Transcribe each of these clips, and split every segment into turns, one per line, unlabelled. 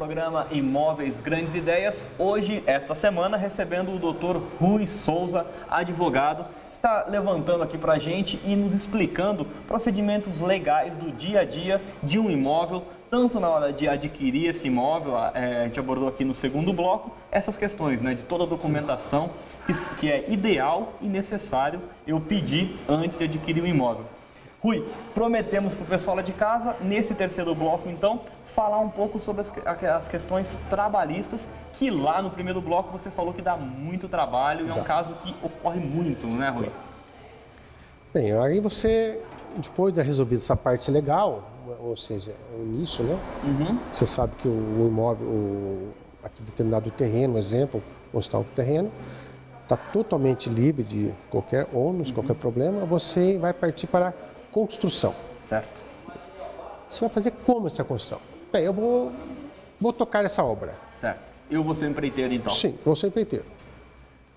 programa Imóveis Grandes Ideias. Hoje, esta semana, recebendo o Dr. Rui Souza, advogado, que está levantando aqui para a gente e nos explicando procedimentos legais do dia a dia de um imóvel, tanto na hora de adquirir esse imóvel, a gente abordou aqui no segundo bloco, essas questões, né, de toda a documentação que é ideal e necessário eu pedir antes de adquirir o imóvel. Rui, prometemos para o pessoal lá de casa, nesse terceiro bloco, então, falar um pouco sobre as questões trabalhistas, que lá no primeiro bloco você falou que dá muito trabalho e é um caso que ocorre muito, né, Rui?
Bem, aí você, depois de resolver essa parte legal, ou seja, o início, né? Você sabe que o imóvel, aqui determinado terreno, exemplo, mostrar o terreno, está totalmente livre de qualquer ônus, qualquer problema, você vai partir para a construção.
Certo.
Você vai fazer como essa construção? Bem, eu vou tocar essa obra.
Certo. Eu vou ser empreiteiro, então?
Sim, eu vou ser empreiteiro.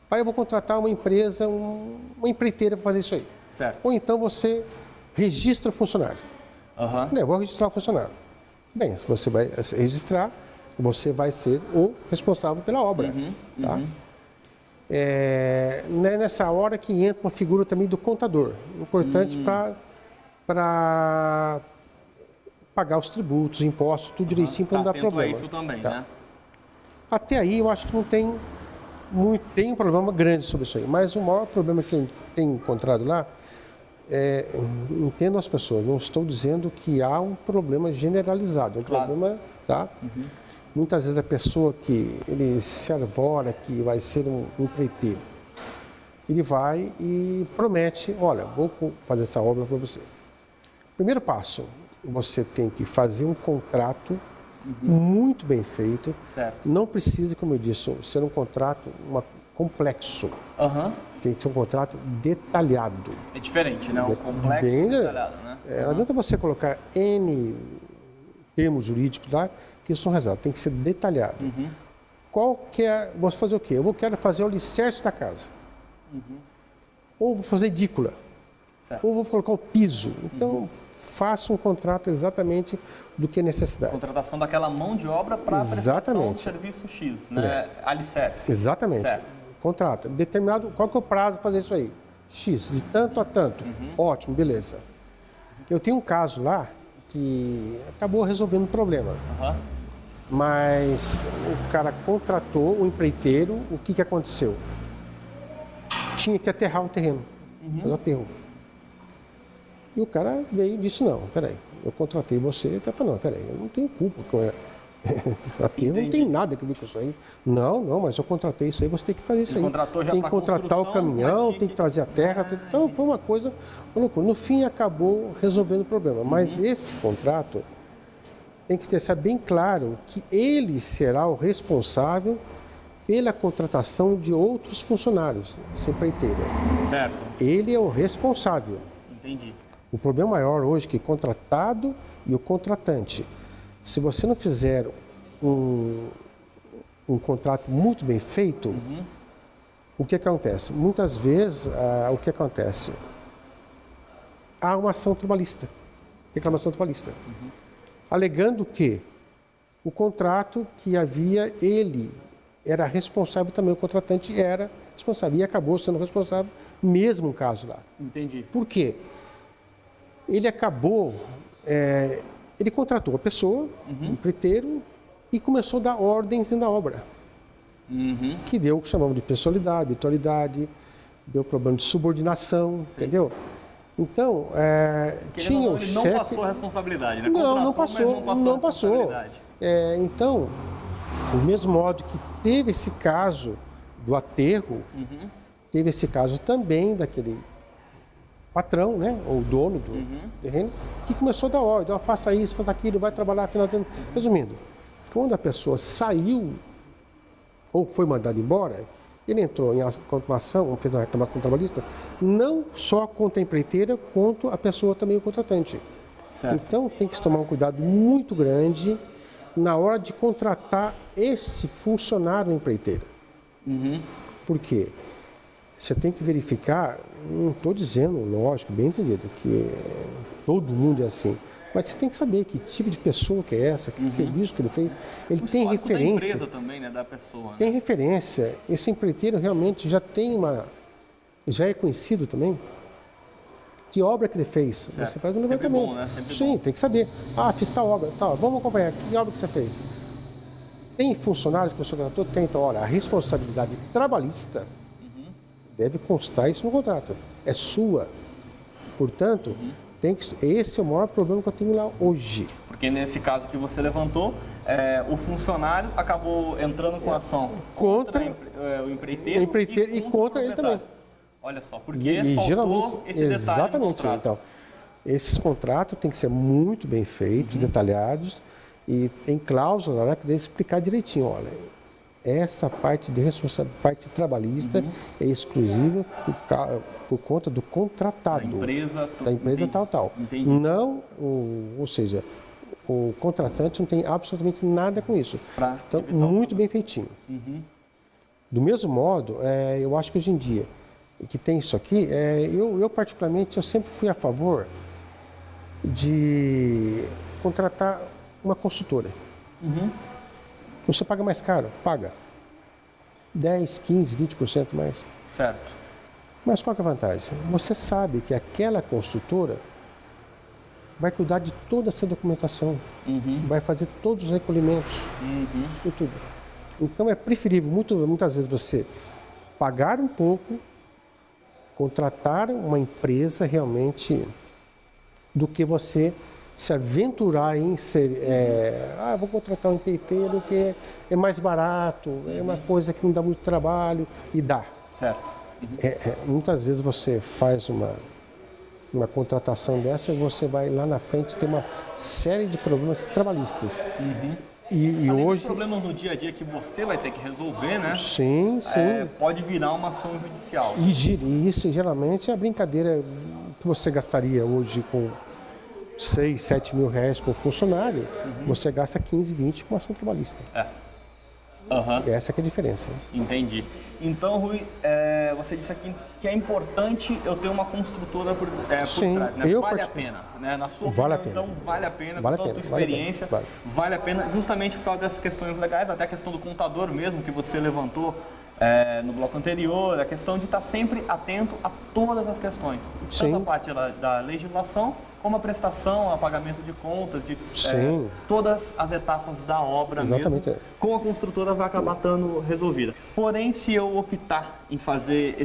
Aí eu vou contratar uma empresa, uma empreiteira para fazer isso aí.
Certo.
Ou então você registra o funcionário. Eu vou registrar o funcionário. Bem, se você vai registrar, você vai ser o responsável pela obra. Tá? Nessa hora que entra uma figura também do contador. Importante para pagar os tributos, impostos, tudo direitinho para não dar problema.
Isso também,
tá?
né?
Até aí eu acho que não tem um problema grande sobre isso aí. Mas o maior problema que eu tenho encontrado lá entendo as pessoas, não estou dizendo que há um problema generalizado, problema, tá? Muitas vezes a pessoa que ele se arvora que vai ser um empreiteiro, ele vai e promete, olha, vou fazer essa obra para você. Primeiro passo, você tem que fazer um contrato muito bem feito.
Certo.
Não precisa, como eu disse, ser um contrato complexo. Tem que ser um contrato detalhado.
É diferente, né? Um complexo e detalhado, né?
Não adianta você colocar N termos jurídicos lá, que isso não resolve. Tem que ser detalhado. Vou fazer o quê? Quero fazer o alicerce da casa. Ou vou fazer edícula.
Certo.
Ou vou colocar o piso. Então, faça um contrato exatamente do que é necessidade.
Contratação daquela mão de obra para a prestação do serviço X, né? Alicerce.
Exatamente.
Certo.
Contrata. Determinado, qual que é o prazo para fazer isso aí? X, de tanto a tanto. Ótimo, beleza. Eu tenho um caso lá que acabou resolvendo o problema. Mas o cara contratou o empreiteiro, o que aconteceu? Tinha que aterrar o terreno. Fazer o aterro. E o cara veio e disse, não, peraí, eu contratei você, ele falou, não, peraí, eu não tenho culpa com aterro, não tem nada que ver com isso aí. Não, mas eu contratei isso aí, você tem que fazer isso aí. Tem que contratar o caminhão, tem que trazer a terra. Então foi uma coisa, no fim acabou resolvendo o problema. Mas esse contrato tem que deixar bem claro que ele será o responsável pela contratação de outros funcionários, essa empreiteira.
Certo.
Ele é o responsável.
Entendi.
O problema maior hoje é que o contratado e o contratante, se você não fizer um contrato muito bem feito, o que acontece? Muitas vezes, o que acontece? Há uma ação trabalhista, reclamação trabalhista, alegando que o contrato que havia, ele era responsável também, o contratante era responsável e acabou sendo responsável, mesmo no caso lá.
Entendi.
Por quê? Ele acabou, ele contratou a pessoa, um empreiteiro, e começou a dar ordens na obra. Que deu o que chamamos de pessoalidade, habitualidade, deu problema de subordinação, entendeu? Então, tinha o chefe...
Não passou a responsabilidade, né?
Não passou. Então, do mesmo modo que teve esse caso do aterro, teve esse caso também daquele patrão, né, ou dono do terreno, que começou a dar ordem, faça isso, faça aquilo, vai trabalhar, afinal. Resumindo, quando a pessoa saiu ou foi mandada embora, ele entrou em reclamação, fez uma reclamação trabalhista, não só contra a empreiteira, quanto a pessoa também, o contratante.
Certo.
Então tem que se tomar um cuidado muito grande na hora de contratar esse funcionário empreiteira. Por quê? Você tem que verificar, não estou dizendo, lógico, bem entendido, que todo mundo é assim, Mas você tem que saber que tipo de pessoa que é essa, que serviço que ele fez. Ele
O
tem
histórico da
referências.
empresa também, né? Da pessoa. Né?
Tem referência. Esse empreiteiro realmente já tem já é conhecido também. Que obra que ele fez?
Certo.
Você faz um
Sempre
levantamento.
bom, né? Sempre
Sim,
bom.
tem que saber. Fiz tal obra. Tá, vamos acompanhar. Que obra que você fez? Tem funcionários que você contratou? Tem. Então, olha, a responsabilidade trabalhista deve constar isso no contrato. É sua. Portanto, esse é o maior problema que eu tenho lá hoje.
Porque nesse caso que você levantou, o funcionário acabou entrando com ação contra o empreiteiro
e contra
o
ele também.
Olha só, porque
E
faltou
geralmente,
esse detalhe
exatamente.
no contrato.
Então, esses contratos têm que ser muito bem feitos, detalhados, e tem cláusula lá que deve explicar direitinho. Olha, essa parte de responsabilidade, parte trabalhista é exclusiva por conta do contratado.
Da empresa
tal.
Entendi.
Não, ou seja, o contratante não tem absolutamente nada com isso. Então, muito bem feitinho. Do mesmo modo, eu acho que hoje em dia, que tem isso aqui, eu particularmente, eu sempre fui a favor de contratar uma consultora. Você paga mais caro? Paga. 10, 15, 20% mais.
Certo.
Mas qual que é a vantagem? Você sabe que aquela construtora vai cuidar de toda essa documentação, vai fazer todos os recolhimentos e tudo. Então é preferível, muitas vezes, você pagar um pouco, contratar uma empresa realmente, do que você se aventurar em ser, vou contratar um empreiteiro que é mais barato, é uma coisa que não dá muito trabalho e dá.
Certo.
Muitas vezes você faz uma contratação dessa e você vai lá na frente ter uma série de problemas trabalhistas. E
Além
hoje
dos problemas no dia a dia que você vai ter que resolver, né?
Sim.
Pode virar uma ação judicial.
E isso geralmente é a brincadeira que você gastaria hoje com 6, 7 mil reais com funcionário, você gasta 15, 20 com ação trabalhista. Essa que é a diferença.
Entendi. Então, Rui, você disse aqui que é importante eu ter uma construtora por
Sim,
trás, né? Vale a pena, né? Na sua opinião, então, vale a pena, com toda a tua experiência, vale a pena, justamente por causa dessas questões legais, até a questão do contador mesmo, que você levantou no bloco anterior, a questão de estar sempre atento a todas as questões. Tanto a parte da legislação, como a prestação, a pagamento de contas, de todas as etapas da obra mesmo, com a construtora vai acabar estando resolvida. Porém, se eu optar em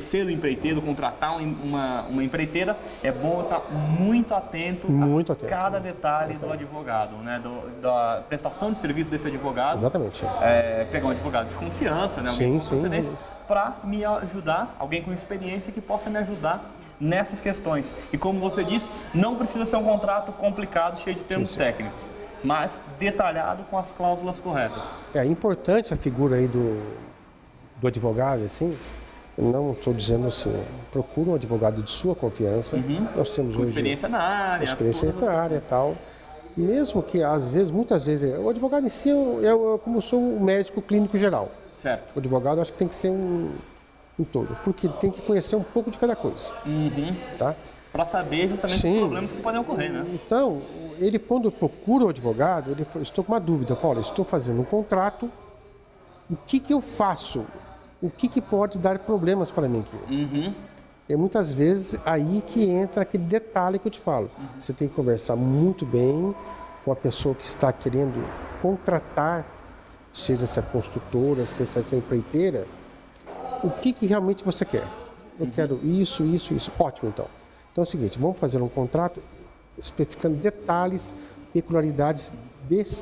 ser o empreiteiro, contratar uma empreiteira, é bom eu estar muito atento a cada detalhe do advogado, né? Da prestação de serviço desse advogado.
Exatamente.
Pegar um advogado de confiança, né? Alguém com procedência, para me ajudar, alguém com experiência que possa me ajudar nessas questões. E como você disse, não precisa ser um contrato complicado, cheio de termos técnicos, mas detalhado com as cláusulas corretas.
É importante a figura aí do advogado, assim, eu não estou dizendo assim, procura um advogado de sua confiança, nós temos
com
hoje
experiência na área,
e tal, mesmo que muitas vezes, o advogado em si como sou um médico clínico geral.
Certo.
O advogado acho que tem que ser um todo, porque ele tem que conhecer um pouco de cada coisa. Tá?
Para saber justamente os problemas que podem ocorrer, né?
Então, ele quando procura o advogado, ele fala, estou com uma dúvida, olha, estou fazendo um contrato, o que eu faço? O que pode dar problemas para mim aqui? E muitas vezes aí que entra aquele detalhe que eu te falo. Você tem que conversar muito bem com a pessoa que está querendo contratar, seja essa construtora, seja essa empreiteira, o que realmente você quer. Eu quero isso. Ótimo, então. Então é o seguinte, vamos fazer um contrato especificando detalhes, peculiaridades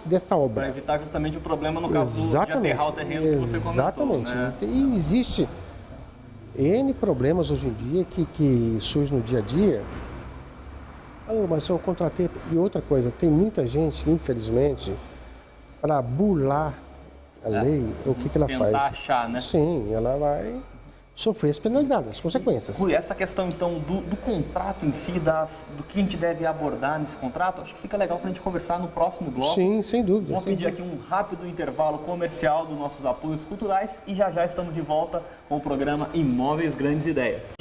desta obra.
Para evitar justamente o problema no caso de aterrar o terreno que você comentou.
Exatamente.
Né?
E existe N problemas hoje em dia que surgem no dia a dia. Mas eu contratei... E outra coisa, tem muita gente, infelizmente, para burlar a lei, o que ela faz?
Tentar achar, né?
Sim, ela vai sofrer as penalidades, as consequências.
Rui, essa questão então do contrato em si, do que a gente deve abordar nesse contrato, acho que fica legal para a gente conversar no próximo bloco.
Sim, sem dúvida.
Vamos pedir aqui um rápido intervalo comercial dos nossos apoios culturais e já estamos de volta com o programa Imóveis Grandes Ideias.